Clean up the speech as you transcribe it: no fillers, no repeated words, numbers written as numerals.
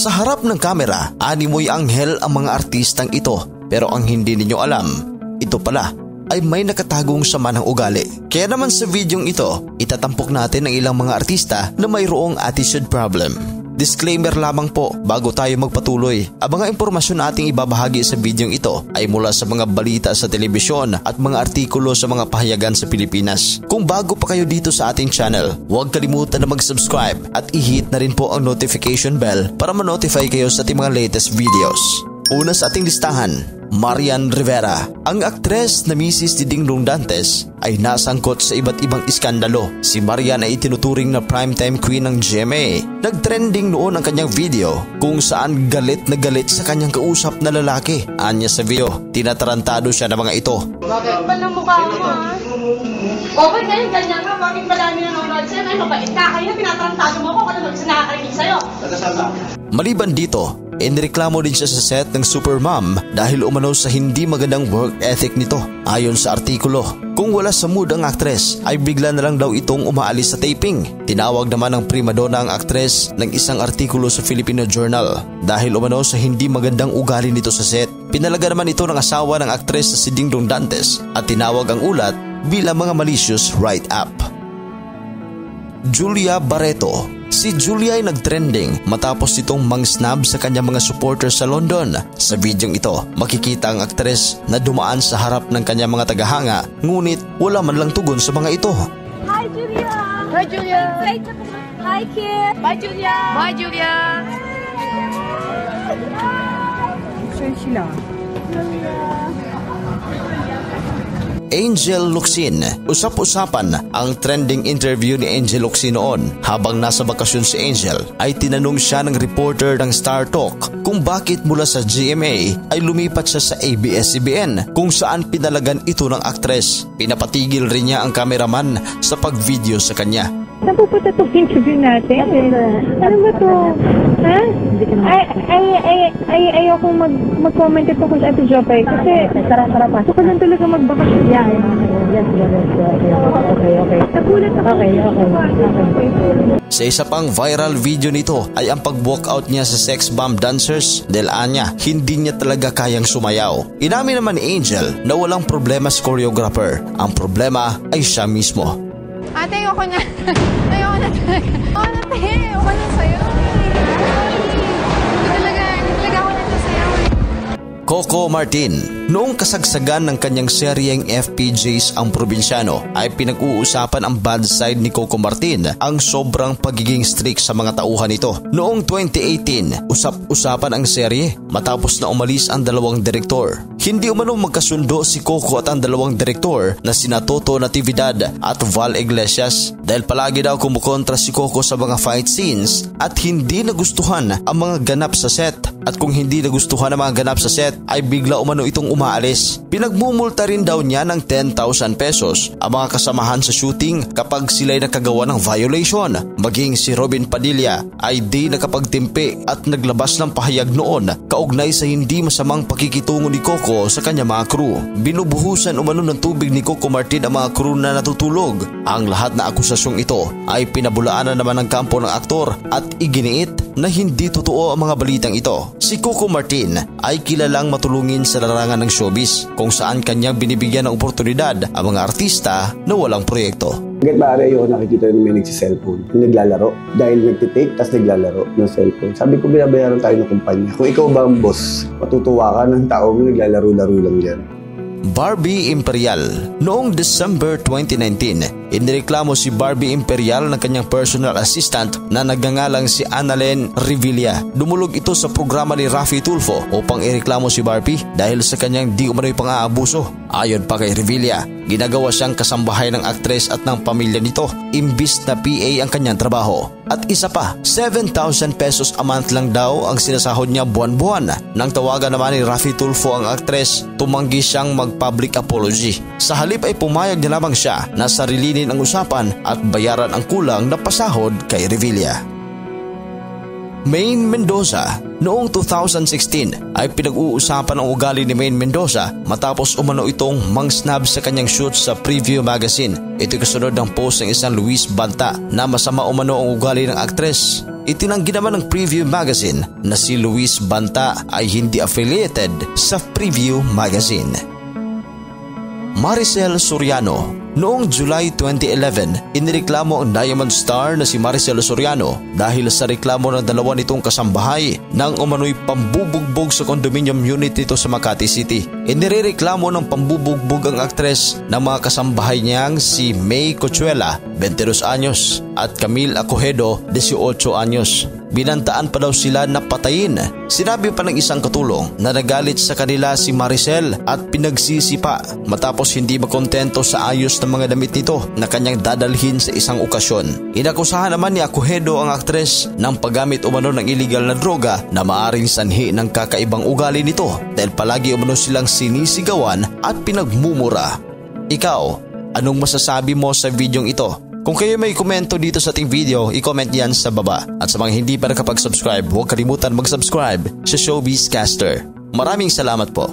Sa harap ng kamera, animoy anghel ang mga artistang ito. Pero ang hindi ninyo alam, ito pala ay may nakatagong sama ng ugali. Kaya naman sa videong ito, itatampok natin ang ilang mga artista na mayroong attitude problem. Disclaimer lamang po bago tayo magpatuloy. Ang mga impormasyon na ating ibabahagi sa videong ito ay mula sa mga balita sa telebisyon at mga artikulo sa mga pahayagan sa Pilipinas. Kung bago pa kayo dito sa ating channel, huwag kalimutan na mag-subscribe at i-hit na rin po ang notification bell para ma-notify kayo sa ating mga latest videos. Una sa ating listahan, Marian Rivera. Ang aktres na Mrs. Dingdong Dantes ay nasangkot sa iba't ibang iskandalo. Si Marian ay itinuturing na primetime queen ng GMA. Nagtrending noon ang kanyang video kung saan galit na galit sa kanyang kausap na lalaki. Anya sa video, tinatarantado siya ng mga ito. Bakit ba ng mukha mo, ha? O, ba't ngayon ganyan ka? Bakit ba dami nanonood sa'yo? Ay, mabait ka. Kaya pinatarantado mo ako kung ano nakakarinig sa'yo. Maliban dito, inireklamo din siya sa set ng Supermom dahil umano sa hindi magandang work ethic nito. Ayon sa artikulo, kung wala sa mood ang aktres ay bigla na lang daw itong umaalis sa taping. Tinawag naman ng primadona ang aktres ng isang artikulo sa Filipino Journal dahil umano sa hindi magandang ugali nito sa set. Pinalaga naman ito ng asawa ng aktres na si Dingdong Dantes at tinawag ang ulat bilang mga malicious write-up. Julia Barreto. Si Julia ay nagtrending matapos itong mang-snub sa kanyang mga supporters sa London. Sa videong ito, makikita ang aktres na dumaan sa harap ng kanyang mga tagahanga, ngunit wala man lang tugon sa mga ito. Hi, Julia! Hi, Julia! Hi, Kit! Bye, Julia! Bye, Julia! Saan sila? Angel Locsin. Usap-usapan ang trending interview ni Angel Locsin noon. Habang nasa bakasyon si Angel, ay tinanong siya ng reporter ng Star Talk kung bakit mula sa GMA ay lumipat siya sa ABS-CBN kung saan pinalagan ito ng aktres. Pinapatigil rin niya ang cameraman sa pag-video sa kanya. Saan pupunta itong interview natin? Ano ba ito? Ha? Ayoko mag-comment ito kung sa episode kasi tara pa. Gusto ko lang talaga magbakasyon. Yes. Okay. Nagulat ako. Okay. Sa isa pang viral video nito ay ang pag-walkout niya sa sex bomb dancers dahil anya, hindi niya talaga kayang sumayaw. Inamin naman ni Angel na walang problema sa choreographer. Ang problema ay siya mismo. Ate, ayoko na. Ayoko na talaga. Ayoko na sa'yo. Hindi talaga ako nagsasayaw. Coco Martin. Noong kasagsagan ng kanyang seryeng FPJs ang Probinsyano ay pinag-uusapan ang bad side ni Coco Martin, ang sobrang pagiging strict sa mga tauhan nito. Noong 2018, usap-usapan ang serye matapos na umalis ang dalawang direktor. Hindi umano magkasundo si Coco at ang dalawang direktor na sina Toto Natividad at Val Iglesias dahil palagi daw kumukontra si Coco sa mga fight scenes at hindi nagustuhan ang mga ganap sa set. At kung hindi nagustuhan ang mga ganap sa set ay bigla umano itong umaalis. Pinagmumulta rin daw niya ng 10,000 pesos ang mga kasamahan sa shooting kapag sila'y nakagawa ng violation. Maging si Robin Padilla ay di nakapagtimpi at naglabas ng pahayag noon kaugnay sa hindi masamang pakikitungo ni Coco sa kanya mga crew. Binubuhusan umano ng tubig ni Coco Martin ang mga crew na natutulog. Ang lahat na akusasyong ito ay pinabulaanan naman ng kampo ng aktor at iginiit na hindi totoo ang mga balitang ito. Si Coco Martin ay kilalang matulungin sa larangan ng showbiz kung saan kanyang binibigyan ng oportunidad ang mga artista na walang proyekto. Hanggang maaari ayoko nakikita na may nagsi-cellphone, naglalaro. Dahil nagtitake, tas naglalaro ng cellphone. Sabi ko, binabayaran tayo ng kumpanya. Kung ikaw ba ang boss, matutuwa ka ng tao mo naglalaro-laro lang dyan. Barbie Imperial. Noong December 2019, inireklamo si Barbie Imperial ng kanyang personal assistant na nagngangalang si Annalyn Revilla. Dumulog ito sa programa ni Raffy Tulfo upang ireklamo si Barbie dahil sa kanyang di umano'y pang-aabuso. Ayon pa kay Revilla, ginagawa siyang kasambahay ng aktres at ng pamilya nito imbis na PA ang kanyang trabaho. At isa pa, 7,000 pesos a month lang daw ang sinasahod niya buwan-buwan. Nang tawagan naman ni Raffy Tulfo ang aktres, tumanggi siyang mag-public apology. Sa halip ay pumayag na lamang siya na sarilinin ang usapan at bayaran ang kulang na pasahod kay Revilla. Maine Mendoza. Noong 2016 ay pinag-uusapan ang ugali ni Maine Mendoza matapos umano itong mangsnab sa kanyang shoot sa Preview Magazine. Ito kasunod ng post ng isang Luis Banta na masama umano ang ugali ng aktres. Itinanggi naman ng Preview Magazine na si Luis Banta ay hindi affiliated sa Preview Magazine. Maricel Soriano. Noong July 2011, inireklamo ang Diamond Star na si Maricel Soriano dahil sa reklamo ng dalawa nitong kasambahay nang umano'y pambubugbog sa condominium unit nito sa Makati City. Inireklamo ng pambubugbog ang aktres ng mga kasambahay niyang si May Cochuela, 22 anyos, at Camille Acojedo, 18 anyos. Binantaan pa daw sila na patayin. Sinabi pa ng isang katulong na nagalit sa kanila si Maricel at pinagsisipa matapos hindi makontento sa ayos ng mga damit nito na kanyang dadalhin sa isang okasyon. Inakusahan naman ni Acojedo ang aktres ng paggamit umano ng illegal na droga na maaring sanhi ng kakaibang ugali nito dahil palagi umano silang sinisigawan at pinagmumura. Ikaw, anong masasabi mo sa videong ito? Kung kayo may komento dito sa ating video, i-comment yan sa baba. At sa mga hindi pa nakapag-subscribe, huwag kalimutan mag-subscribe sa Showbiz Caster. Maraming salamat po.